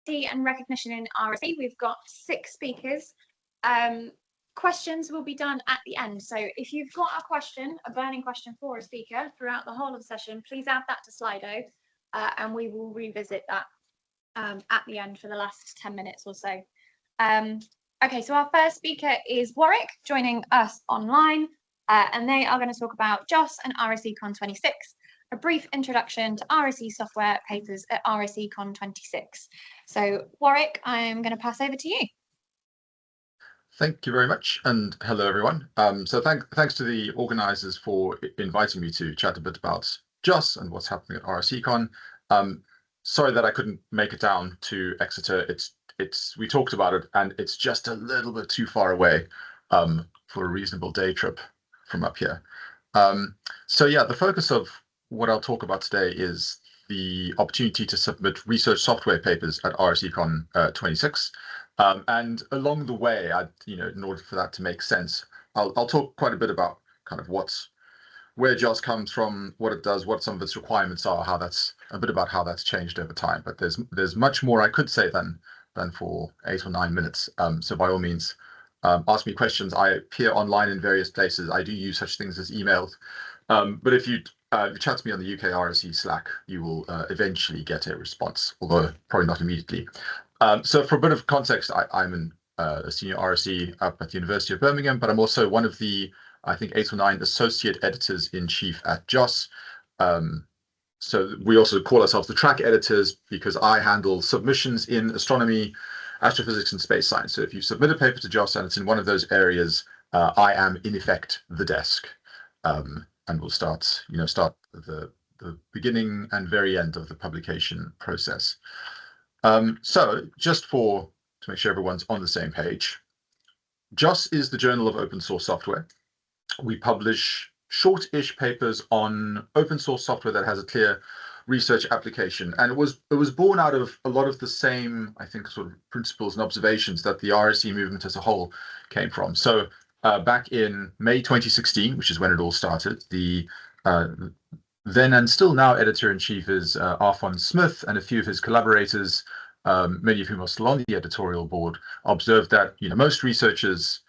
And recognition in RSE. We've got 6 speakers. Questions will be done at the end. So if you've got a question, a burning question for a speaker throughout the whole of the session, please add that to Slido and we will revisit that at the end for the last 10 minutes or so. Okay, so our first speaker is Warrick, joining us online, and they are going to talk about JOSS and RSECon26. A brief introduction to RSE software papers at RSECon26. So Warrick, I'm going to pass over to you. Thank you very much, and hello everyone. So thanks to the organisers for inviting me to chat a bit about JOSS and what's happening at RSECon. Sorry that I couldn't make it down to Exeter. We talked about it, and it's just a little bit too far away for a reasonable day trip from up here. So yeah, the focus of what I'll talk about today is the opportunity to submit research software papers at RSECon26. And along the way, in order for that to make sense, I'll talk quite a bit about kind of where JOSS comes from, what it does, what some of its requirements are, a bit about how that's changed over time. But there's much more I could say than for 8 or 9 minutes. So by all means, ask me questions. I appear online in various places. I do use such things as emails. But if you chat to me on the UK RSE Slack, you will eventually get a response, although probably not immediately. So for a bit of context, I'm a senior RSE up at the University of Birmingham, but I'm also one of the, I think, 8 or 9 associate editors-in-chief at JOSS. So we also call ourselves the track editors because I handle submissions in astronomy, astrophysics, and space science. So if you submit a paper to JOSS and it's in one of those areas, I am in effect the desk. And we'll start the beginning and very end of the publication process. So just to make sure everyone's on the same page, JOSS is the Journal of Open Source Software. We publish short-ish papers on open source software that has a clear research application, and it was born out of a lot of the same, I think, sort of principles and observations that the RSE movement as a whole came from. So back in May 2016, which is when it all started, the then and still now editor-in-chief is Arfon Smith, and a few of his collaborators, many of whom are still on the editorial board, observed that most researchers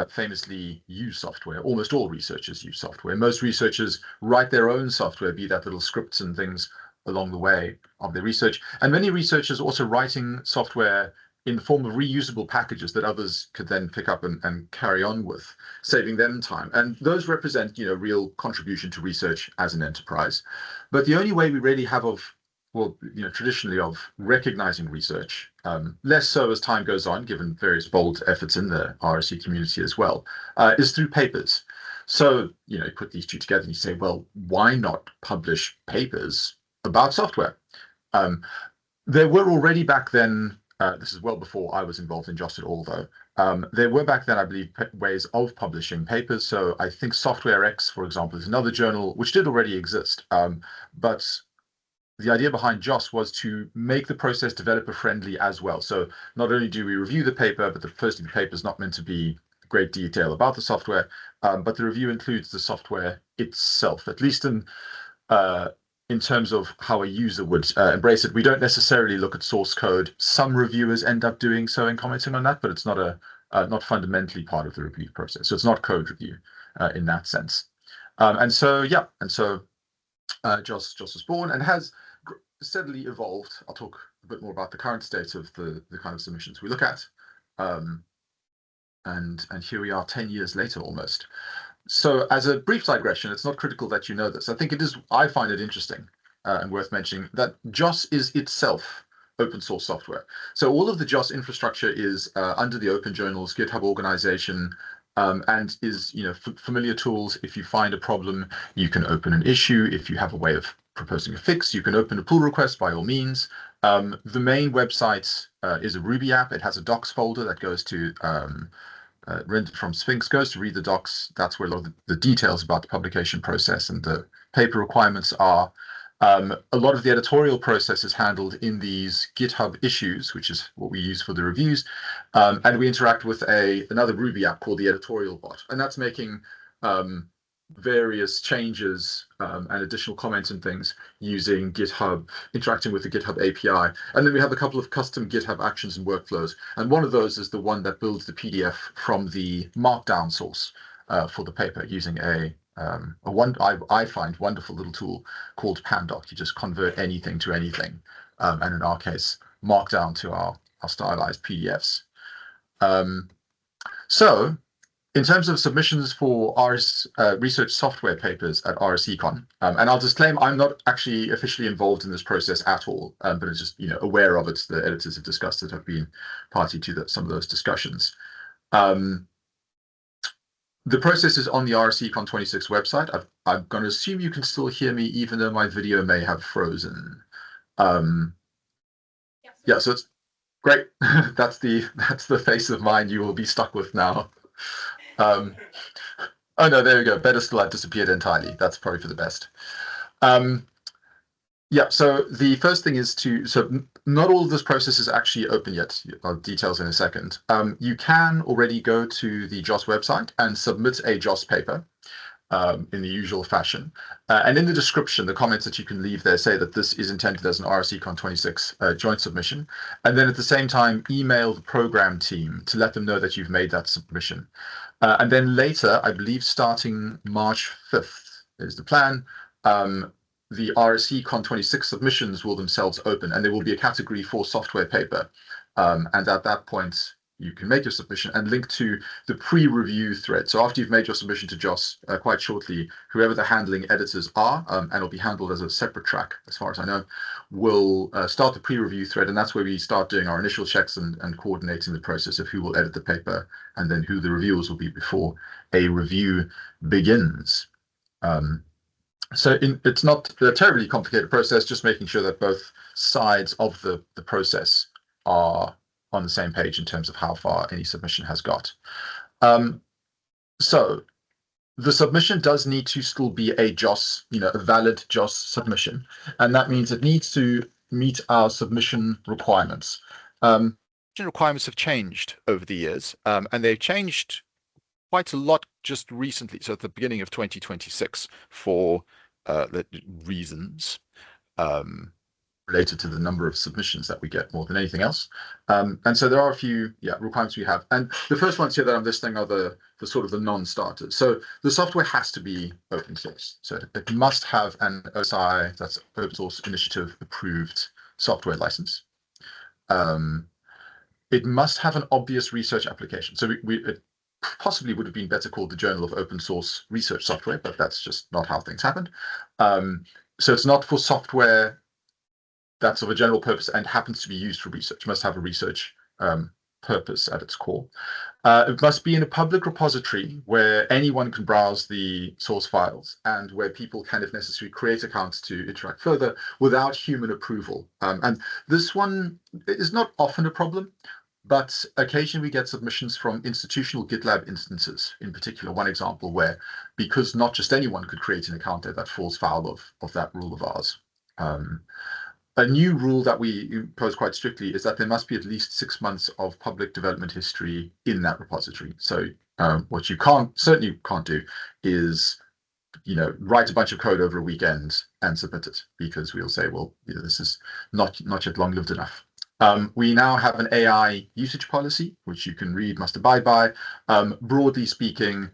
famously use software. Almost all researchers use software. Most researchers write their own software, be that little scripts and things along the way of their research. And many researchers also writing software in the form of reusable packages that others could then pick up and carry on with, saving them time. And those represent, real contribution to research as an enterprise. But the only way we really have traditionally of recognizing research, less so as time goes on, given various bold efforts in the RSE community as well, is through papers. So, you put these two together and you say, well, why not publish papers about software? There were already back then, this is well before I was involved in JOSS at all, though. There were back then, I believe, ways of publishing papers. So I think SoftwareX, for example, is another journal which did already exist. But the idea behind JOSS was to make the process developer-friendly as well. So not only do we review the paper, but firstly, the paper is not meant to be great detail about the software, but the review includes the software itself, at least in terms of how a user would embrace it. We don't necessarily look at source code. Some reviewers end up doing so and commenting on that, but it's not fundamentally part of the review process. So it's not code review in that sense. JOSS was born and has steadily evolved. I'll talk a bit more about the current state of the kind of submissions we look at. And here we are 10 years later almost. So as a brief digression, it's not critical that you know this. I find it interesting and worth mentioning that JOSS is itself open source software. So all of the JOSS infrastructure is under the Open Journals GitHub organization, and is familiar tools. If you find a problem, you can open an issue. If you have a way of proposing a fix, you can open a pull request by all means. The main website is a Ruby app. It has a docs folder that goes to rendered from Sphinx, goes to read the docs. That's where a lot of the details about the publication process and the paper requirements are. A lot of the editorial process is handled in these GitHub issues, which is what we use for the reviews. And we interact with another Ruby app called the editorial bot. And that's making various changes and additional comments and things using GitHub, interacting with the GitHub API. And then we have a couple of custom GitHub actions and workflows. And one of those is the one that builds the PDF from the Markdown source for the paper using I find wonderful little tool called Pandoc. You just convert anything to anything, and in our case, Markdown to our stylized PDFs. So in terms of submissions for research software papers at RSECon, and I'll disclaim I'm not actually officially involved in this process at all, but it's just aware of it. The editors have discussed it, have been party to some of those discussions. The process is on the RSECon26 website. I'm going to assume you can still hear me, even though my video may have frozen. Yeah, so it's great. That's the face of mind you will be stuck with now. Oh no, there we go. Better still, I've disappeared entirely. That's probably for the best. Yeah, so the first thing is so not all of this process is actually open yet. I'll details in a second. You can already go to the JOSS website and submit a JOSS paper in the usual fashion. And in the description, the comments that you can leave there say that this is intended as an RSECon26 joint submission. And then at the same time, email the program team to let them know that you've made that submission. And then later, I believe starting March 5th is the plan, the RSECon26 submissions will themselves open, and there will be a category for software paper. And at that point, you can make your submission and link to the pre-review thread. So after you've made your submission to JOSS, quite shortly, whoever the handling editors are, and it'll be handled as a separate track, as far as I know, will start the pre-review thread, and that's where we start doing our initial checks and coordinating the process of who will edit the paper and then who the reviewers will be before a review begins. So it's not a terribly complicated process, just making sure that both sides of the process are on the same page in terms of how far any submission has got. So the submission does need to still be a JOSS, a valid JOSS submission, and that means it needs to meet our submission requirements. Requirements have changed over the years, and they've changed quite a lot just recently. So at the beginning of 2026 for reasons related to the number of submissions that we get more than anything else. And so there are a few requirements we have. And the first ones here that I'm listing are the sort of the non-starters. So the software has to be open source. So it must have an OSI, that's Open Source Initiative approved software license. It must have an obvious research application. So it possibly would have been better called the Journal of Open Source Research Software, but that's just not how things happened. So it's not for software that's of a general purpose and happens to be used for research. It must have a research purpose at its core. It must be in a public repository where anyone can browse the source files and where people can, if necessary, create accounts to interact further without human approval. And this one is not often a problem, but occasionally we get submissions from institutional GitLab instances, in particular, one example where, because not just anyone could create an account there, that falls foul of that rule of ours. A new rule that we impose quite strictly is that there must be at least 6 months of public development history in that repository. So what you certainly can't do is, write a bunch of code over a weekend and submit it, because we'll say, well, this is not yet long lived enough. We now have an AI usage policy, which you can read, must abide by. Broadly speaking,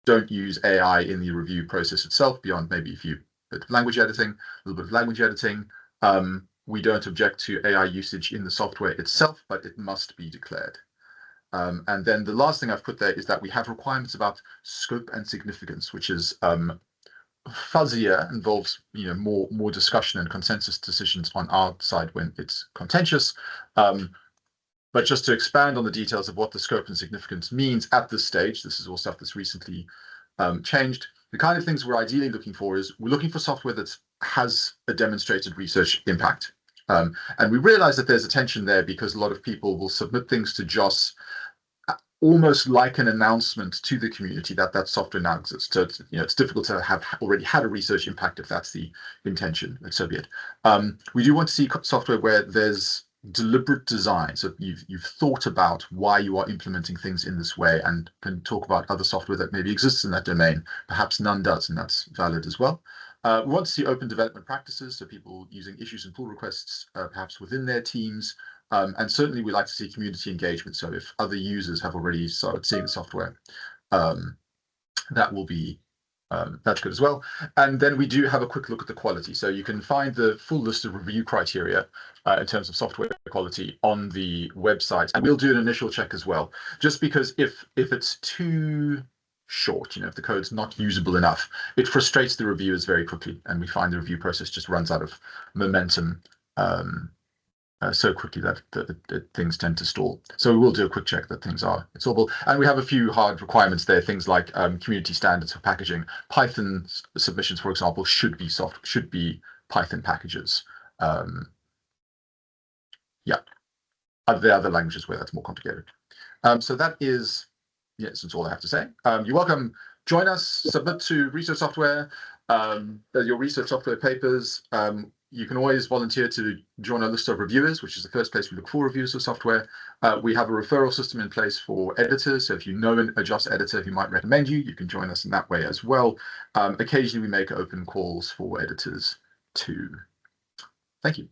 don't use AI in the review process itself, beyond maybe a bit of language editing, a little bit of language editing. We don't object to AI usage in the software itself, but it must be declared. And then the last thing I've put there is that we have requirements about scope and significance, which is fuzzier, involves more discussion and consensus decisions on our side when it's contentious. But just to expand on the details of what the scope and significance means at this stage, this is all stuff that's recently changed. The kind of things we're ideally looking for is we're looking for software that has a demonstrated research impact. And we realize that there's a tension there because a lot of people will submit things to JOSS almost like an announcement to the community that that software now exists. So it's difficult to have already had a research impact if that's the intention, and so be it. We do want to see software where there's deliberate design. So you've thought about why you are implementing things in this way, and can talk about other software that maybe exists in that domain. Perhaps none does, and that's valid as well. We want to see open development practices, so people using issues and pull requests perhaps within their teams. And certainly we like to see community engagement. So if other users have already started seeing the software, that will be that's good as well. And then we do have a quick look at the quality. So you can find the full list of review criteria in terms of software quality on the website. And we'll do an initial check as well, just because if it's too short, if the code's not usable enough, it frustrates the reviewers very quickly. And we find the review process just runs out of momentum so quickly that things tend to stall. So we will do a quick check that things are installable. And we have a few hard requirements there, things like community standards for packaging. Python submissions, for example, should be Python packages. Yeah, there are other languages where that's more complicated. So that is, yes, that's all I have to say. You're welcome. Join us, submit to research software, your research software papers. You can always volunteer to join our list of reviewers, which is the first place we look for reviews of software. We have a referral system in place for editors. So if you know a JOSS editor who might recommend you, you can join us in that way as well. Occasionally, we make open calls for editors too. Thank you.